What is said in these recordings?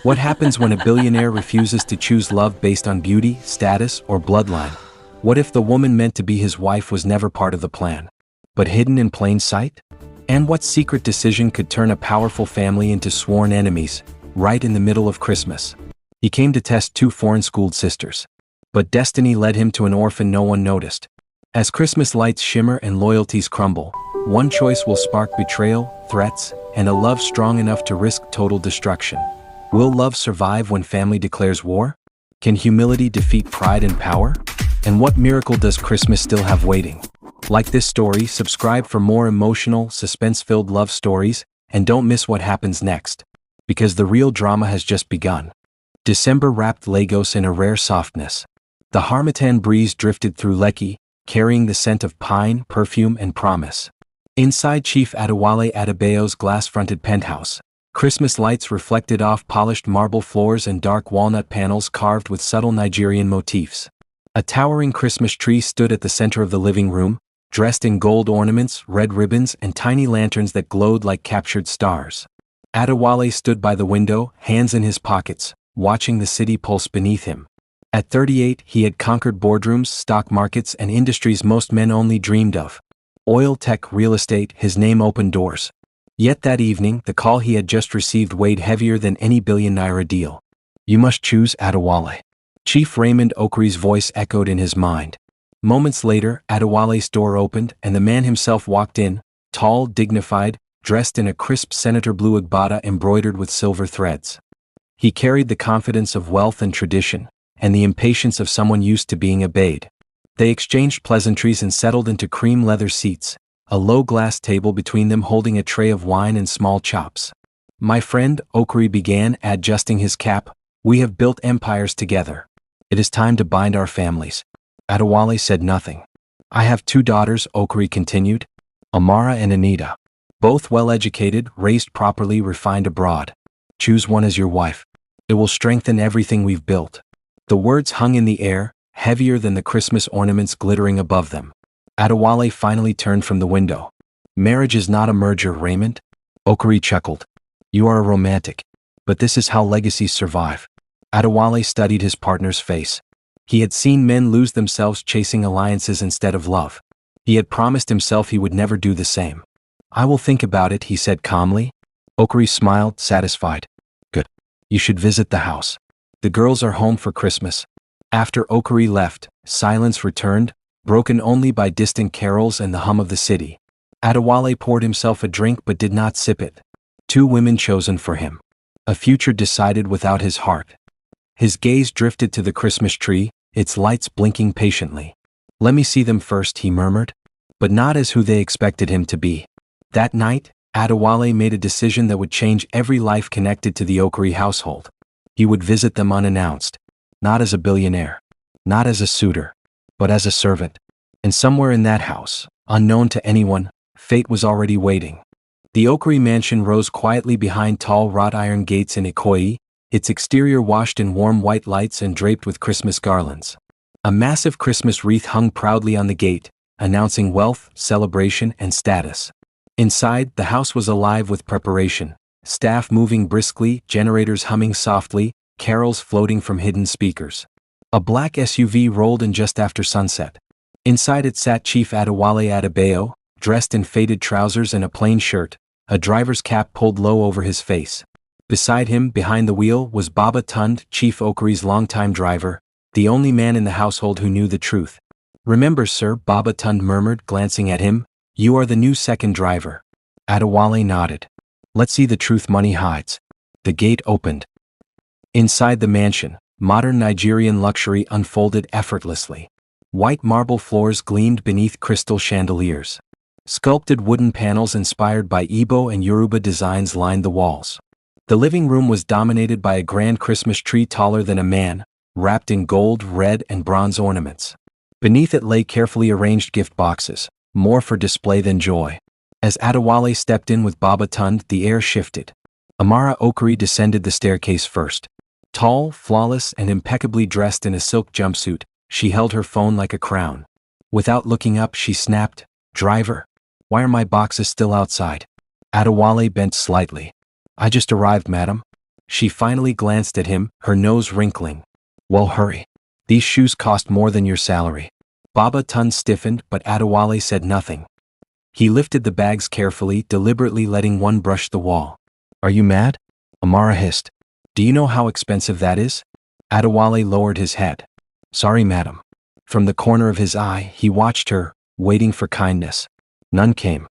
What happens when a billionaire refuses to choose love based on beauty, status, or bloodline? What if the woman meant to be his wife was never part of the plan, but hidden in plain sight? And what secret decision could turn a powerful family into sworn enemies, right in the middle of Christmas? He came to test two foreign-schooled sisters. But destiny led him to an orphan no one noticed. As Christmas lights shimmer and loyalties crumble, one choice will spark betrayal, threats, and a love strong enough to risk total destruction. Will love survive when family declares war? Can humility defeat pride and power? And what miracle does Christmas still have waiting? Like this story, subscribe for more emotional, suspense-filled love stories, and don't miss what happens next, because the real drama has just begun. December wrapped Lagos in a rare softness. The Harmattan breeze drifted through Lekki, carrying the scent of pine, perfume, and promise. Inside Chief Adewale Adebayo's glass-fronted penthouse, Christmas lights reflected off polished marble floors and dark walnut panels carved with subtle Nigerian motifs. A towering Christmas tree stood at the center of the living room, dressed in gold ornaments, red ribbons, and tiny lanterns that glowed like captured stars. Adewale stood by the window, hands in his pockets, watching the city pulse beneath him. At 38, he had conquered boardrooms, stock markets, and industries most men only dreamed of. Oil, tech, real estate, his name opened doors. Yet that evening, the call he had just received weighed heavier than any billion-naira deal. You must choose Adewale. Chief Raymond Okri's voice echoed in his mind. Moments later, Adewale's door opened, and the man himself walked in, tall, dignified, dressed in a crisp senator blue agbada embroidered with silver threads. He carried the confidence of wealth and tradition, and the impatience of someone used to being obeyed. They exchanged pleasantries and settled into cream leather seats, a low glass table between them holding a tray of wine and small chops. My friend, Okri began, adjusting his cap, we have built empires together. It is time to bind our families. Adewale said nothing. I have two daughters, Okri continued, Amara and Anita. Both well-educated, raised properly, refined abroad. Choose one as your wife. It will strengthen everything we've built. The words hung in the air, heavier than the Christmas ornaments glittering above them. Adewale finally turned from the window. Marriage is not a merger, Raymond. Okri chuckled. You are a romantic. But this is how legacies survive. Adewale studied his partner's face. He had seen men lose themselves chasing alliances instead of love. He had promised himself he would never do the same. I will think about it, he said calmly. Okri smiled, satisfied. Good. You should visit the house. The girls are home for Christmas. After Okri left, silence returned, broken only by distant carols and the hum of the city. Adewale poured himself a drink but did not sip it. Two women chosen for him. A future decided without his heart. His gaze drifted to the Christmas tree, its lights blinking patiently. Let me see them first, he murmured. But not as who they expected him to be. That night, Adewale made a decision that would change every life connected to the Okri household. He would visit them unannounced. Not as a billionaire. Not as a suitor. But as a servant. And somewhere in that house, unknown to anyone, fate was already waiting. The Okri mansion rose quietly behind tall wrought iron gates in Ikoyi, its exterior washed in warm white lights and draped with Christmas garlands. A massive Christmas wreath hung proudly on the gate, announcing wealth, celebration, and status. Inside, the house was alive with preparation, staff moving briskly, generators humming softly, carols floating from hidden speakers. A black SUV rolled in just after sunset. Inside it sat Chief Adewale Adebayo, dressed in faded trousers and a plain shirt, a driver's cap pulled low over his face. Beside him, behind the wheel, was Baba Tund, Chief Okri's longtime driver, the only man in the household who knew the truth. Remember, sir, Baba Tund murmured, glancing at him, you are the new second driver. Adewale nodded. Let's see the truth money hides. The gate opened. Inside the mansion, modern Nigerian luxury unfolded effortlessly. White marble floors gleamed beneath crystal chandeliers. Sculpted wooden panels inspired by Igbo and Yoruba designs lined the walls. The living room was dominated by a grand Christmas tree taller than a man, wrapped in gold, red, and bronze ornaments. Beneath it lay carefully arranged gift boxes, more for display than joy. As Adewale stepped in with Baba Tund, the air shifted. Amara Okri descended the staircase first. Tall, flawless, and impeccably dressed in a silk jumpsuit, she held her phone like a crown. Without looking up, she snapped, "Driver, why are my boxes still outside?" Adewale bent slightly. "I just arrived, madam." She finally glanced at him, her nose wrinkling. Well, hurry. These shoes cost more than your salary. Baba Tun stiffened, but Adewale said nothing. He lifted the bags carefully, deliberately letting one brush the wall. Are you mad? Amara hissed. Do you know how expensive that is? Adewale lowered his head. Sorry, madam. From the corner of his eye, he watched her, waiting for kindness. None came.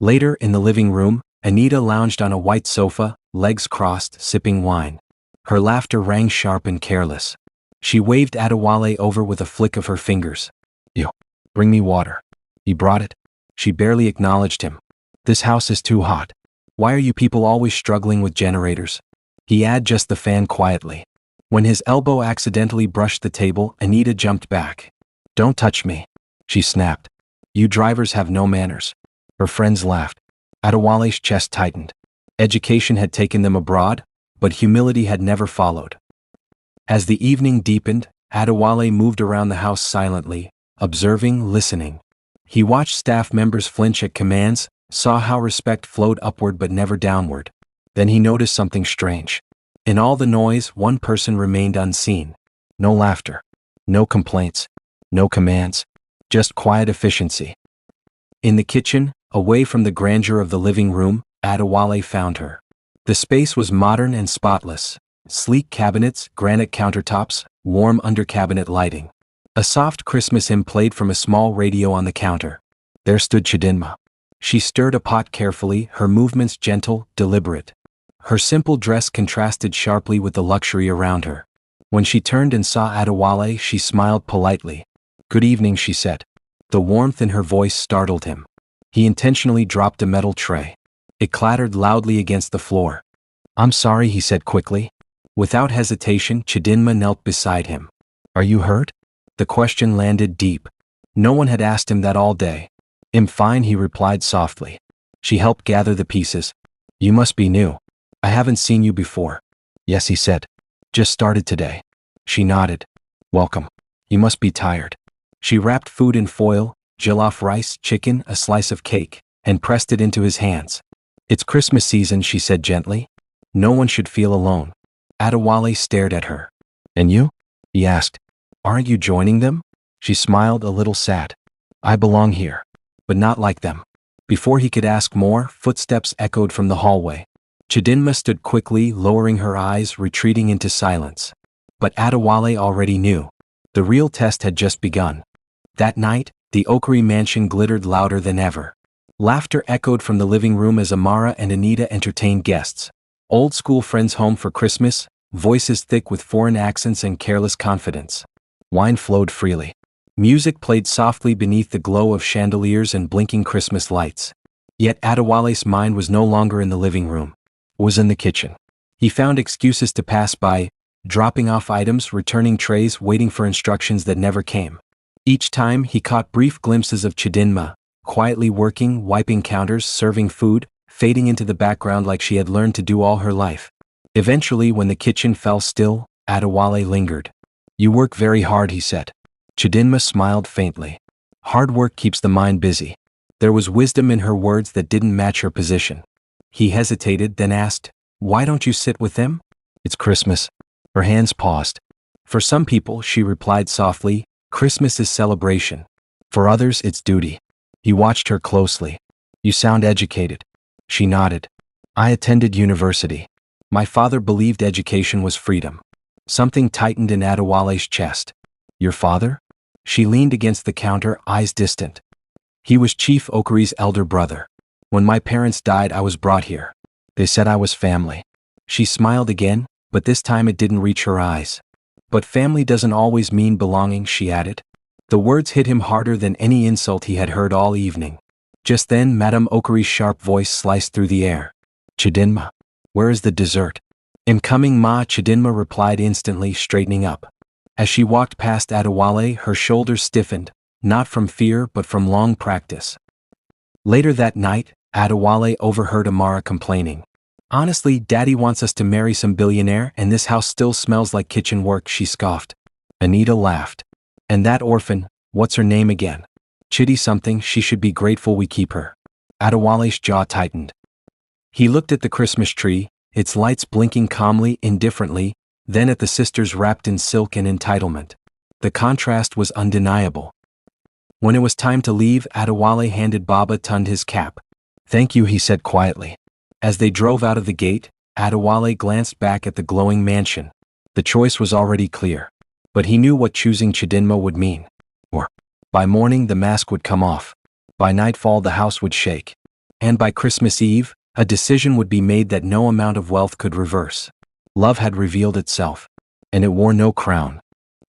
Later, in the living room, Anita lounged on a white sofa, legs crossed, sipping wine. Her laughter rang sharp and careless. She waved Adewale over with a flick of her fingers. Yo, bring me water. He brought it. She barely acknowledged him. This house is too hot. Why are you people always struggling with generators? He added just the fan quietly. When his elbow accidentally brushed the table, Anita jumped back. Don't touch me, she snapped. You drivers have no manners. Her friends laughed. Adewale's chest tightened. Education had taken them abroad, but humility had never followed. As the evening deepened, Adewale moved around the house silently, observing, listening. He watched staff members flinch at commands, saw how respect flowed upward but never downward. Then he noticed something strange. In all the noise, one person remained unseen. No laughter. No complaints. No commands. Just quiet efficiency. In the kitchen, away from the grandeur of the living room, Adewale found her. The space was modern and spotless. Sleek cabinets, granite countertops, warm under-cabinet lighting. A soft Christmas hymn played from a small radio on the counter. There stood Chidinma. She stirred a pot carefully, her movements gentle, deliberate. Her simple dress contrasted sharply with the luxury around her. When she turned and saw Adewale, she smiled politely. Good evening, she said. The warmth in her voice startled him. He intentionally dropped a metal tray. It clattered loudly against the floor. I'm sorry, he said quickly. Without hesitation, Chidinma knelt beside him. Are you hurt? The question landed deep. No one had asked him that all day. I'm fine, he replied softly. She helped gather the pieces. You must be new. I haven't seen you before. Yes, he said. Just started today. She nodded. Welcome. You must be tired. She wrapped food in foil, jollof rice, chicken, a slice of cake, and pressed it into his hands. It's Christmas season, she said gently. No one should feel alone. Adewale stared at her. And you? He asked. Aren't you joining them? She smiled, a little sad. I belong here. But not like them. Before he could ask more, footsteps echoed from the hallway. Chidinma stood quickly, lowering her eyes, retreating into silence. But Adewale already knew. The real test had just begun. That night, the Okari mansion glittered louder than ever. Laughter echoed from the living room as Amara and Anita entertained guests. Old school friends home for Christmas, voices thick with foreign accents and careless confidence. Wine flowed freely. Music played softly beneath the glow of chandeliers and blinking Christmas lights. Yet Adewale's mind was no longer in the living room. It was in the kitchen. He found excuses to pass by, dropping off items, returning trays, waiting for instructions that never came. Each time, he caught brief glimpses of Chidinma, quietly working, wiping counters, serving food, fading into the background like she had learned to do all her life. Eventually, when the kitchen fell still, Adewale lingered. You work very hard, he said. Chidinma smiled faintly. Hard work keeps the mind busy. There was wisdom in her words that didn't match her position. He hesitated, then asked, Why don't you sit with them? It's Christmas. Her hands paused. For some people, she replied softly, Christmas is celebration. For others, it's duty. He watched her closely. You sound educated. She nodded. I attended university. My father believed education was freedom. Something tightened in Adewale's chest. Your father? She leaned against the counter, eyes distant. He was Chief Okari's elder brother. When my parents died, I was brought here. They said I was family. She smiled again, but this time it didn't reach her eyes. But family doesn't always mean belonging, she added. The words hit him harder than any insult he had heard all evening. Just then, Madame Okari's sharp voice sliced through the air. Chidinma, where is the dessert? I'm coming, ma, Chidinma replied instantly, straightening up. As she walked past Adewale, her shoulders stiffened, not from fear but from long practice. Later that night, Adewale overheard Amara complaining. Honestly, Daddy wants us to marry some billionaire and this house still smells like kitchen work, she scoffed. Anita laughed. And that orphan, what's her name again? Chitty something, she should be grateful we keep her. Adewale's jaw tightened. He looked at the Christmas tree, its lights blinking calmly, indifferently, then at the sisters wrapped in silk and entitlement. The contrast was undeniable. When it was time to leave, Adewale handed Baba Tund his cap. "Thank you," he said quietly. As they drove out of the gate, Adewale glanced back at the glowing mansion. The choice was already clear. But he knew what choosing Chidinma would mean. By morning the mask would come off. By nightfall the house would shake. And by Christmas Eve, a decision would be made that no amount of wealth could reverse. Love had revealed itself. And it wore no crown.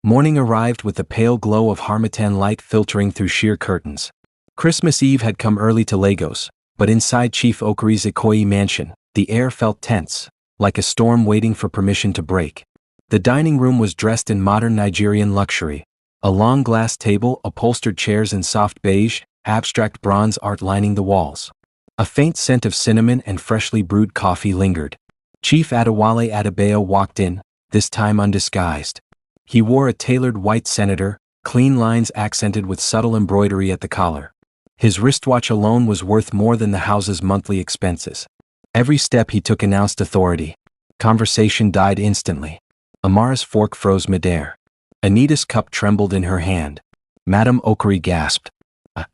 Morning arrived with the pale glow of harmattan light filtering through sheer curtains. Christmas Eve had come early to Lagos, but inside Chief Okori's Ikoyi mansion, the air felt tense, like a storm waiting for permission to break. The dining room was dressed in modern Nigerian luxury. A long glass table, upholstered chairs in soft beige, abstract bronze art lining the walls. A faint scent of cinnamon and freshly brewed coffee lingered. Chief Adewale Adebayo walked in, this time undisguised. He wore a tailored white senator, clean lines accented with subtle embroidery at the collar. His wristwatch alone was worth more than the house's monthly expenses. Every step he took announced authority. Conversation died instantly. Amara's fork froze midair. Anita's cup trembled in her hand. Madame Okori gasped.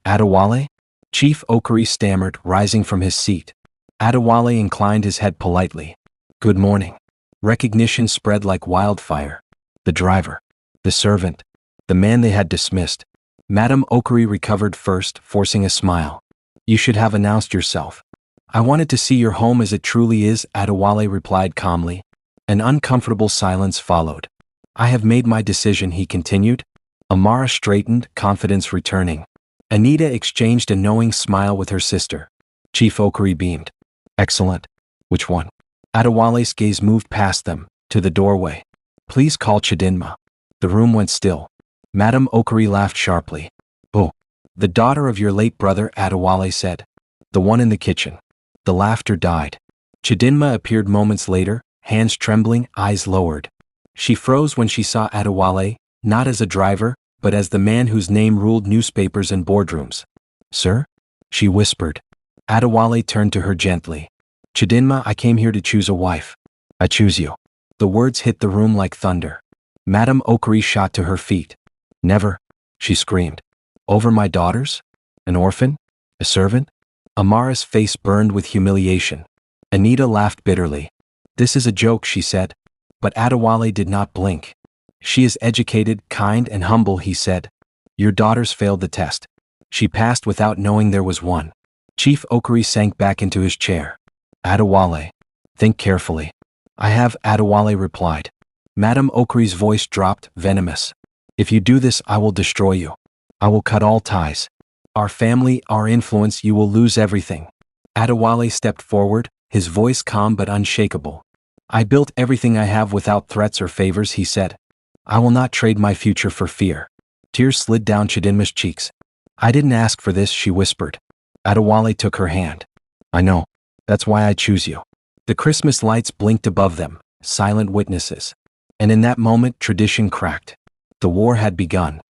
"Adewale?" Chief Okori stammered, rising from his seat. Adewale inclined his head politely. "Good morning." Recognition spread like wildfire. The driver. The servant. The man they had dismissed. Madame Okori recovered first, forcing a smile. "You should have announced yourself." "I wanted to see your home as it truly is," Adewale replied calmly. An uncomfortable silence followed. "I have made my decision," he continued. Amara straightened, confidence returning. Anita exchanged a knowing smile with her sister. Chief Okori beamed. "Excellent. Which one?" Adewale's gaze moved past them, to the doorway. "Please call Chidinma." The room went still. Madame Okori laughed sharply. "Oh, the daughter of your late brother," Adewale said. "The one in the kitchen." The laughter died. Chidinma appeared moments later, hands trembling, eyes lowered. She froze when she saw Adewale, not as a driver, but as the man whose name ruled newspapers and boardrooms. "Sir?" she whispered. Adewale turned to her gently. "Chidinma, I came here to choose a wife." "I choose you." The words hit the room like thunder. Madame Okori shot to her feet. "Never," she screamed. "Over my daughters? An orphan? A servant?" Amara's face burned with humiliation. Anita laughed bitterly. "This is a joke," she said. But Adewale did not blink. "She is educated, kind, and humble," he said. "Your daughters failed the test." She passed without knowing there was one. Chief Okori sank back into his chair. "Adewale, think carefully." "I have," Adewale replied. Madame Okori's voice dropped, venomous. "If you do this, I will destroy you. I will cut all ties. Our family, our influence, you will lose everything." Adewale stepped forward, his voice calm but unshakable. "I built everything I have without threats or favors," he said. "I will not trade my future for fear." Tears slid down Chidinma's cheeks. "I didn't ask for this," she whispered. Adewale took her hand. "I know. That's why I choose you." The Christmas lights blinked above them, silent witnesses. And in that moment, tradition cracked. The war had begun.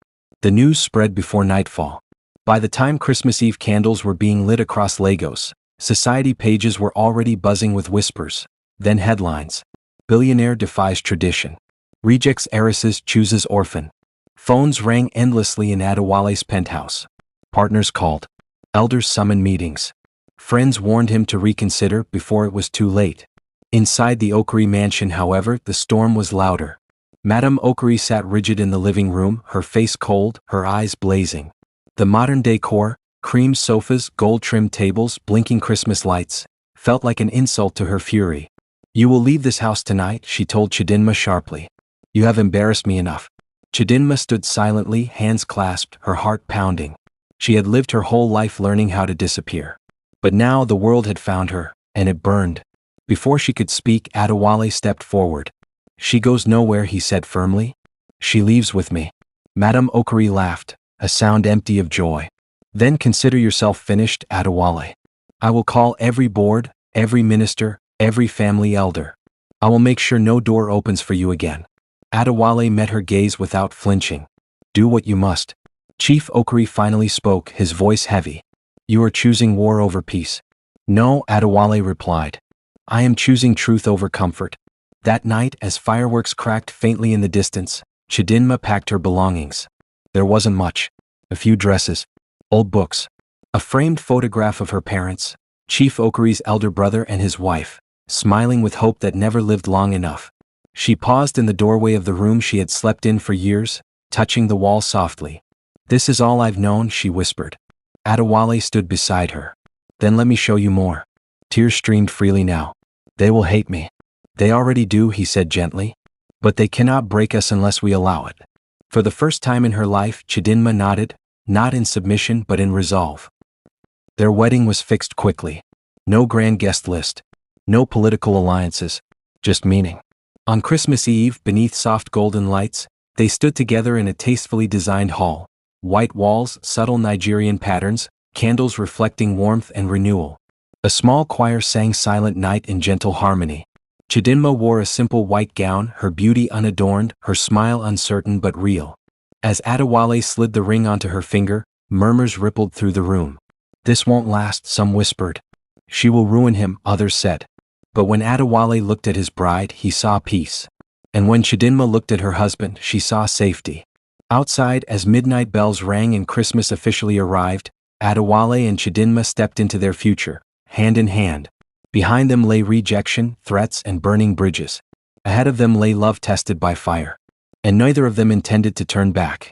The news spread before nightfall. By the time Christmas Eve candles were being lit across Lagos, society pages were already buzzing with whispers. Then headlines. Billionaire defies tradition. Rejects heiresses, chooses orphan. Phones rang endlessly in Adewale's penthouse. Partners called. Elders summoned meetings. Friends warned him to reconsider before it was too late. Inside the Okori mansion, however, the storm was louder. Madame Okori sat rigid in the living room, her face cold, her eyes blazing. The modern decor, cream sofas, gold-trimmed tables, blinking Christmas lights, felt like an insult to her fury. "You will leave this house tonight," she told Chidinma sharply. "You have embarrassed me enough." Chidinma stood silently, hands clasped, her heart pounding. She had lived her whole life learning how to disappear. But now the world had found her, and it burned. Before she could speak, Adewale stepped forward. "She goes nowhere," he said firmly. "She leaves with me." Madame Okori laughed, a sound empty of joy. "Then consider yourself finished, Adewale. I will call every board, every minister, every family elder. I will make sure no door opens for you again." Adewale met her gaze without flinching. "Do what you must." Chief Okori finally spoke, his voice heavy. "You are choosing war over peace." "No," Adewale replied. I am choosing truth over comfort. That night, as fireworks cracked faintly in the distance, Chidinma packed her belongings. There wasn't much. A few dresses, old books, a framed photograph of her parents, Chief Okuri's elder brother and his wife, smiling with hope that never lived long enough. She paused in the doorway of the room she had slept in for years, touching the wall softly. This is all I've known, she whispered. Adewale stood beside her. Then let me show you more. Tears streamed freely now. They will hate me. They already do, he said gently. But they cannot break us unless we allow it. For the first time in her life, Chidinma nodded, not in submission but in resolve. Their wedding was fixed quickly. No grand guest list. No political alliances. Just meaning. On Christmas Eve, beneath soft golden lights, they stood together in a tastefully designed hall. White walls, subtle Nigerian patterns, candles reflecting warmth and renewal. A small choir sang Silent Night in gentle harmony. Chidinma wore a simple white gown, her beauty unadorned, her smile uncertain but real. As Adewale slid the ring onto her finger, murmurs rippled through the room. This won't last, some whispered. She will ruin him, others said. But when Adewale looked at his bride, he saw peace. And when Chidinma looked at her husband, she saw safety. Outside, as midnight bells rang and Christmas officially arrived, Adewale and Chidinma stepped into their future, hand in hand. Behind them lay rejection, threats, and burning bridges. Ahead of them lay love tested by fire. And neither of them intended to turn back.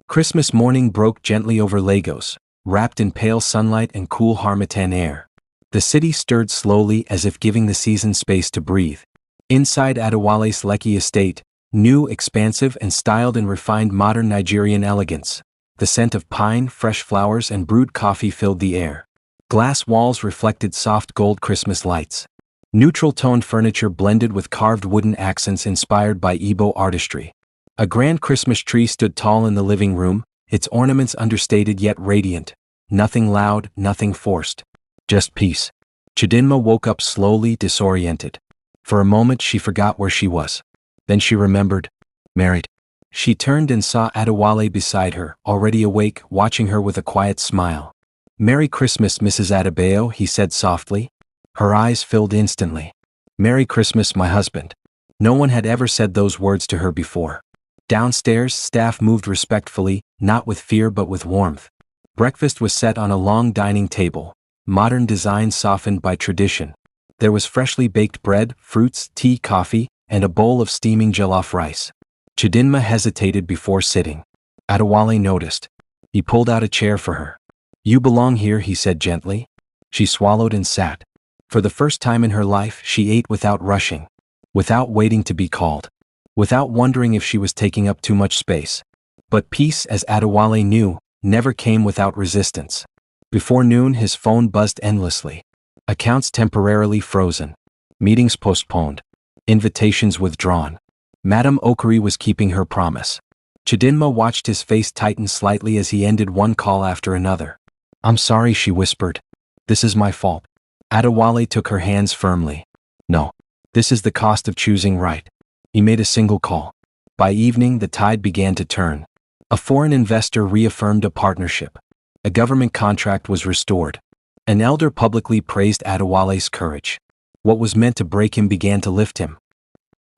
Christmas morning broke gently over Lagos, wrapped in pale sunlight and cool harmattan air. The city stirred slowly as if giving the season space to breathe. Inside Adewale's Lekki estate, new, expansive, and styled in refined modern Nigerian elegance, the scent of pine, fresh flowers, and brewed coffee filled the air. Glass walls reflected soft gold Christmas lights. Neutral-toned furniture blended with carved wooden accents inspired by Igbo artistry. A grand Christmas tree stood tall in the living room, its ornaments understated yet radiant. Nothing loud, nothing forced. Just peace. Chidinma woke up slowly, disoriented. For a moment she forgot where she was. Then she remembered. Married. She turned and saw Adewale beside her, already awake, watching her with a quiet smile. Merry Christmas, Mrs. Adebayo, he said softly. Her eyes filled instantly. Merry Christmas, my husband. No one had ever said those words to her before. Downstairs, staff moved respectfully, not with fear but with warmth. Breakfast was set on a long dining table, modern design softened by tradition. There was freshly baked bread, fruits, tea, coffee, and a bowl of steaming jollof rice. Chidinma hesitated before sitting. Adewale noticed. He pulled out a chair for her. You belong here, he said gently. She swallowed and sat. For the first time in her life, she ate without rushing, without waiting to be called, without wondering if she was taking up too much space. But peace, as Adewale knew, never came without resistance. Before noon, his phone buzzed endlessly. Accounts temporarily frozen. Meetings postponed. Invitations withdrawn. Madame Okuri was keeping her promise. Chidinma watched his face tighten slightly as he ended one call after another. I'm sorry, she whispered. This is my fault. Adewale took her hands firmly. No. This is the cost of choosing right. He made a single call. By evening, the tide began to turn. A foreign investor reaffirmed a partnership. A government contract was restored. An elder publicly praised Adewale's courage. What was meant to break him began to lift him.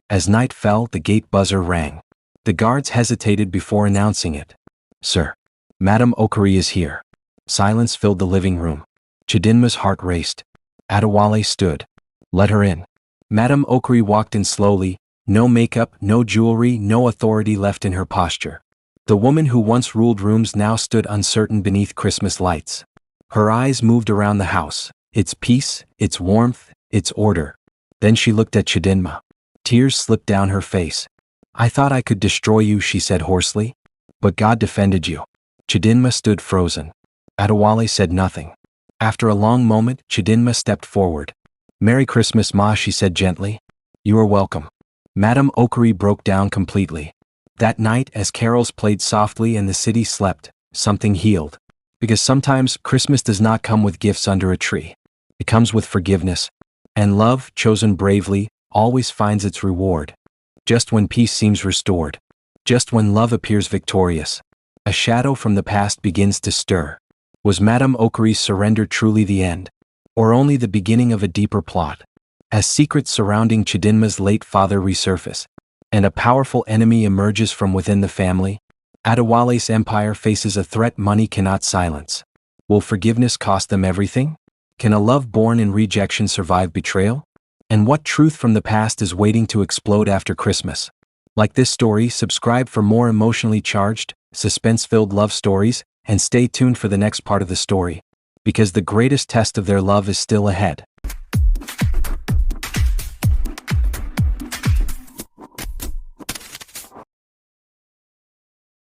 As night fell, the gate buzzer rang. The guards hesitated before announcing it. Sir. Madame Okuri is here. Silence filled the living room. Chidinma's heart raced. Adewale stood. Let her in. Madame Okuri walked in slowly, no makeup, no jewelry, no authority left in her posture. The woman who once ruled rooms now stood uncertain beneath Christmas lights. Her eyes moved around the house, its peace, its warmth, its order. Then she looked at Chidinma. Tears slipped down her face. I thought I could destroy you, she said hoarsely. But God defended you. Chidinma stood frozen. Adewale said nothing. After a long moment, Chidinma stepped forward. Merry Christmas, Ma, she said gently. You are welcome. Madame Okuri broke down completely. That night, as carols played softly and the city slept, something healed. Because sometimes Christmas does not come with gifts under a tree. It comes with forgiveness. And love, chosen bravely, always finds its reward. Just when peace seems restored. Just when love appears victorious. A shadow from the past begins to stir. Was Madame Okuri's surrender truly the end? Or only the beginning of a deeper plot? As secrets surrounding Chidinma's late father resurface, and a powerful enemy emerges from within the family, Adewale's empire faces a threat money cannot silence. Will forgiveness cost them everything? Can a love born in rejection survive betrayal? And what truth from the past is waiting to explode after Christmas? Like this story, subscribe for more emotionally charged, suspense-filled love stories, and stay tuned for the next part of the story, because the greatest test of their love is still ahead.